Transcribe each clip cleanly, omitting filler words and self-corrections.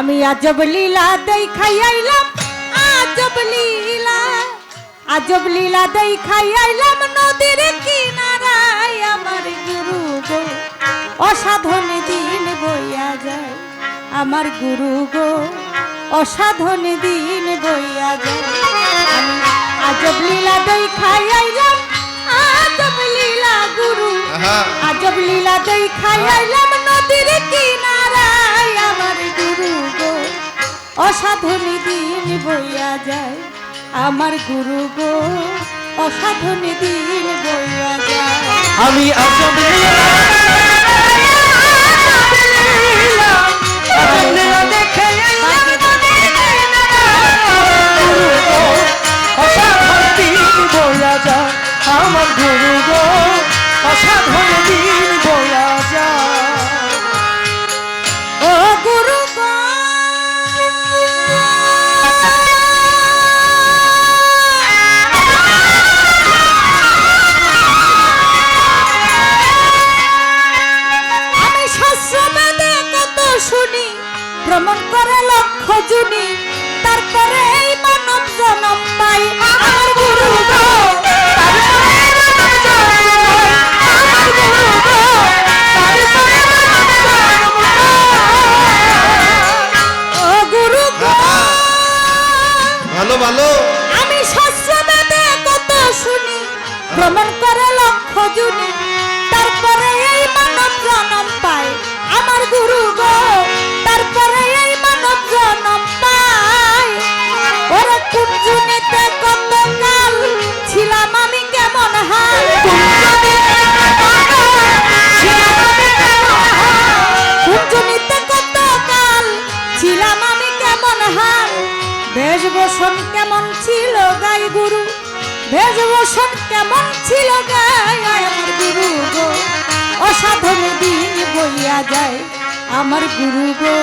আমি আজব লীলা দেখাই আইলাম, আজব লীলা দেখাই আইলাম নদীর কিনারায়। আমার গুরু গো অসাধন দিন বইয়া যায়, আমার গুরু গো অসাধন দিন বইয়া যায়। আমি আজব লীলা দেখাই আইলাম, আজব লীলা গুরু, আজব লীলা দেখাই আইলাম নদীর কিনারায়। আমার গুরু গো অসাধন দিন বইয়া যায়, আমার গুরু গো অসাধন দিন বইয়া যায়। আমি আজব লীলা দেখে অসাধন দিন বইয়া যায়, আমার গুরু গো অসাধন দিন বইয়া যায়। ও গুরু গো আমি শাস্ত্রবাদে কত শুনি, ভ্রমণ করে লক্ষ জুনি, তারপরে এই মানব জন্ম পাই। আমার গুরু গো ভালো ভালো আমি শাস্ত্রবাদে কত শুনি, ভ্রমণ করে লক্ষ জুনি, তারপরে এই মানব জন্ম পাই। আমার গুরু গো তারপরে এই মানব জন্ম পাই। ওরে কোন জুনিতে কত কাল ছিলাম আমি কেমন হাল, কোন জুনিতে কত কাল ছিলাম আমি কেমন হাল। বেশভূষণ কেমন ছিল গাই গুরু, বেশভূষণ কেমন ছিল গাই। আমার গুরু গো অসাধন দিন বইয়া যায়, আমার গুরু গো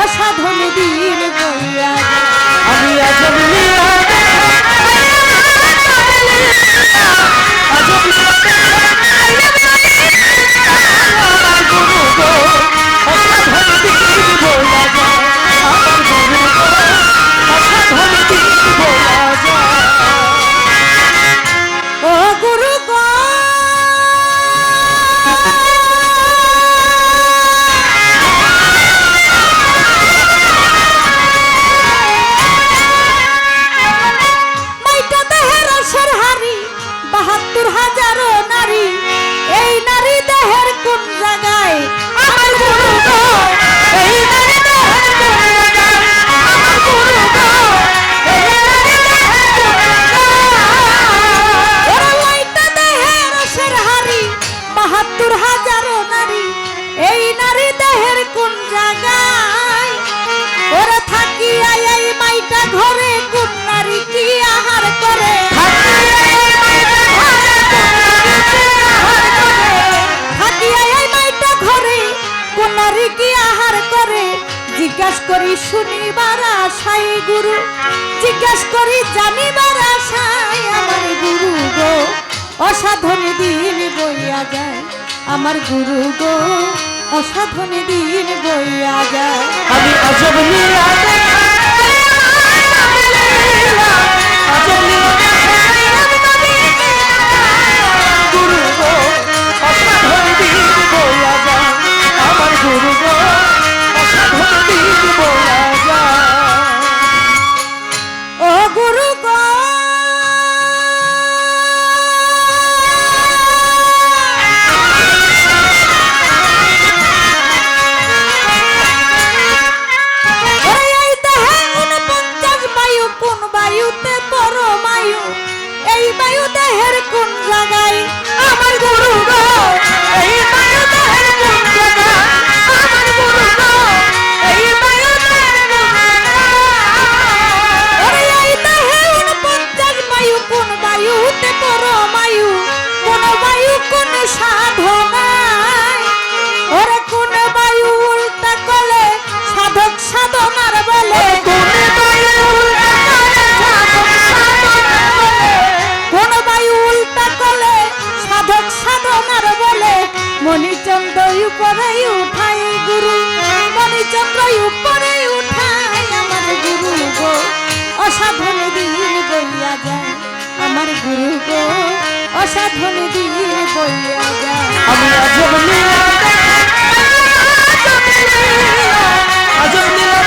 অসাধন দিন বইয়া যায়। আমি আজব লীলা আজব আমার গুরু গো অসাধন দিন বইয়া যায়, আমার গুরু গো অসাধন দিন বইয়া যায়। ও গুরু গো মাইটা দেহের অসর হারি, ৭২,০০০ নারী, এই নারী দেহের কোন জায়গায়। আমার গুরু গো এই নারী দেহের কোন জায়গায়, আমার গুরু গো এই নারী দেহের কোন জায়গায়। ওরে মাইটা দেহের অসর হারি, ৭২,০০০ নারী, এই নারী দেহের কোন জায়গায়। ওরে থাকিয়া এই মাইটা ঘরে কোন নারী কি আহার করে, থাকিয়া এই মাইটা ঘরে কোন নারী কি আহার করে। জিজ্ঞাস করি শুনিবার আশায় গুরু, জিজ্ঞাস করি জানিবার আশায়। আমার গুরু গো অসাধন দিন বইয়া যায়, আমার গুরু গো অসাধন দিন বইয়া যায়। আমি আজব লীলা আজব লীলা গুরু গো অসাধন দিন বইয়া যায়, আমার গুরু গো অসাধন দিন বইয়া যায়। ও গুরু গো এই দেহে ৪৯ বায়ু, কোন বায়ুতে পরমায়ু, এই বায়ু দেহের কোন জায়গায়। আমার গুরু গো এই বায়ু দেহের কোন জায়গায়, আমার গুরু গো এই বায়ু দেহের কোন জায়গায়। ওরে এই দেহে ৪৯ বায়ু, কোন বায়ুতে পরমায়ু, কোন বায়ু কোন সাধনায়। ওরে কোন বায়ু উল্টা কলে সাধক সাধনার বলে, কোন বায়ু উল্টা কলে সাধক সাধনার বলে, কোন বায়ু উল্টা কলে সাধক সাধনার বলে। মণিচন্দ্র উপরে উঠাই গুরু, মণিচন্দ্র উপরে অসাধন দিন বইয়া যায় আমার গুরু গো অসাধন দিন বইয়া যায় আমি আজব লীলা আজব লীলা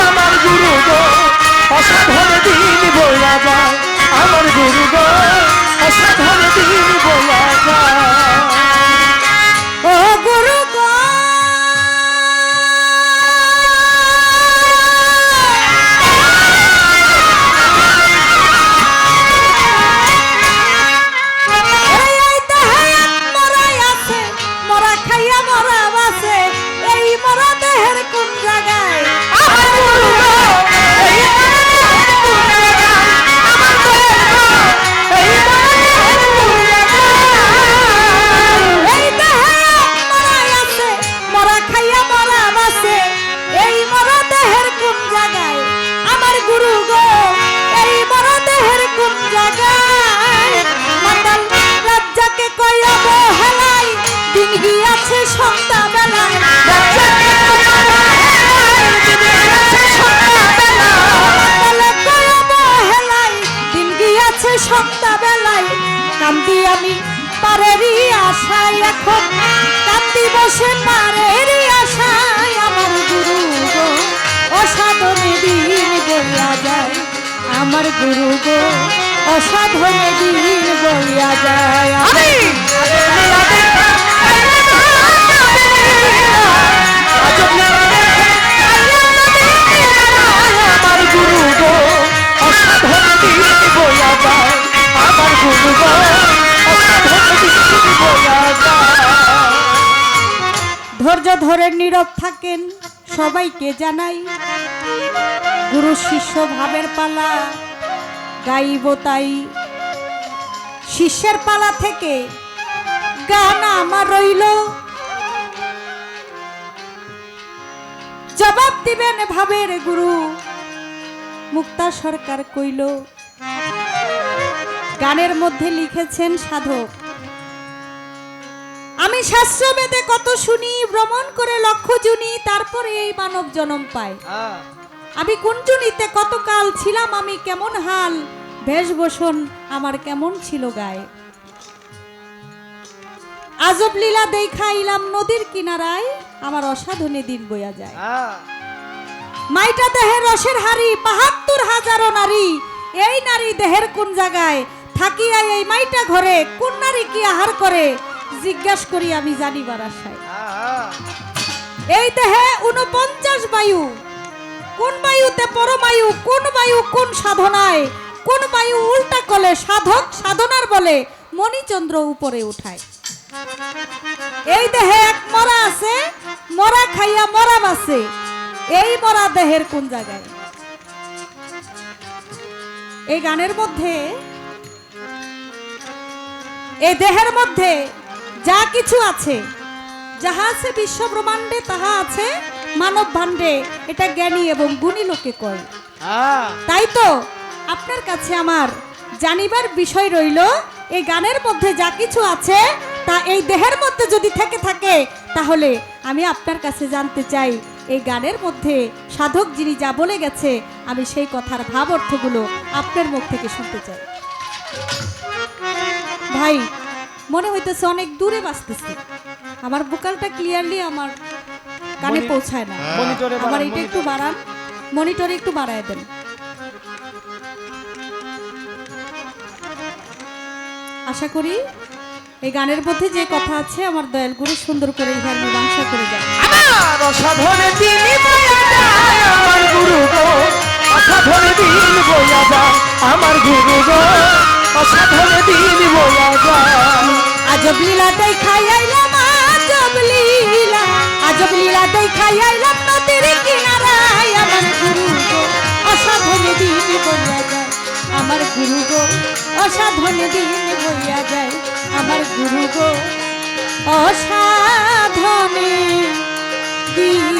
আমার গুরু গো অসাধন দিন বইয়া যায় আমার গুরু গো অসাধন দিন বইয়া যায় ও গুরু গো এই দেহে মরাই আছে মরা খাইয়া মরা বাসে এই মরা দেহের কোন জায়গায় আমার গুরু গো এই এই দেহে মরাই আছে মরা খাইয়া মরা বাসে এই মরা দেহের কোন জায়গায় আমার গুরু গো এই মরা দেহের কোন জায়গায় মাতাল রাজ্জাকে কইয়া বহেলাই দিন গিয়াছে সন্ধ্যা বেলায় রাজ্জাকে কইয়া বহেলাই দিন গিয়াছে সন্ধ্যা বেলায় কইয়া বহেলাই দিন গিয়াছে সন্ধ্যা বেলায় কান্দি আমি পারেরই আশায় এখন কান্দি বসে পারেরই আশায় আমার গুরু গো অসাধনে দিন বইয়া যায় আমার গুরু গো অসাধনে দিন বইয়া যায় আমি আজব লীলা আমার গুরু গো অসাধন দিন বইয়া যায় আমার গুরু গো অসাধন দিন বইয়া যায় ধৈর্য ধরে নীরব থাকেন সবাইকে জানাই গুরু শিষ্য ভাবের পালা গাইব তাই শিষ্যের পালা থেকে গান আমার রইল জবাব দিবেন ভাবের গুরু মুক্তা সরকার কইল গানের মধ্যে লিখেছেন সাধক আমি শাস্ত্র বেদে কত শুনি ভ্রমণ করে লক্ষ জুনি তারপরে এই মানব জন্ম পাই আমি কোন জুনিতে কত কাল ছিলাম আমি কেমন হাল বেশভূষণ আমার কেমন ছিল গায়ে আজব লীলা দেখাইলাম নদীর কিনারায় আমার অসাধনে দিন বইয়া যায় মাইটা দেহের রসের হাড়ি ৭২,০০০ নারী এই নারী দেহের কোন জায়গায় থাকিয়া এই মাইটা ঘরে কোন নারী কি আহার করে জিজ্ঞাসা করি আমি জানিবার আশায় এই দেহে ৪৯ বায়ু কোন বায়ুতে পরমায়ু কোন বায়ু কোন সাধনায় কোন বায়ু উল্টা কলে সাধক সাধনার বলে মণিচন্দ্র উপরে উঠায় এই দেহে এক মরা আছে মরা খাইয়া মরা বাসে এই মরা দেহের কোন জায়গায় এই গানের মধ্যে এই দেহের মধ্যে যা কিছু আছে যাহা আছে বিশ্ব ব্রহ্মাণ্ডে তাহা আছে মানব ভাণ্ডে এটা জ্ঞানী এবং গুণী লোকে কয় তাই তো আপনার কাছে আমার জানিবার বিষয় রইল এই গানের মধ্যে যা কিছু আছে তা এই দেহের মধ্যে যদি থেকে থাকে তাহলে আমি আপনার কাছে জানতে চাই এই গানের মধ্যে সাধক যিনি যা বলে গেছে আমি সেই কথার ভাব অর্থগুলো আপনার মুখ থেকে শুনতে চাই ভাই মনে হইতেছে অনেক দূরে বাজতেছে আমার ভোকালটা ক্লিয়ারলি আমার কানে পৌঁছায় না আমার এটা একটু বাড়ান মনিটরে একটু বাড়ায় দেন আশা করি এই গানের মধ্যে যে কথা আছে আমার দয়াল গুরু সুন্দর করে ইহার মীমাংসা করে যায় আমার অসাধনে দিন বইয়া যায় আমার গুরু গো অসাধনে দিন বইয়া যায় আমার গুরু গো অসাধনে দিন বইয়া যায় আজব লীলা দেখাই আইলাম আজব লীলা দেখাই আইলাম নদীর কিনারায় আমার গুরু গো অসাধনে দিন বইয়া যায় আমার গুরু গো অসাধনে দিন বইয়া যায় আমার গুরু গো অসাধনে দিন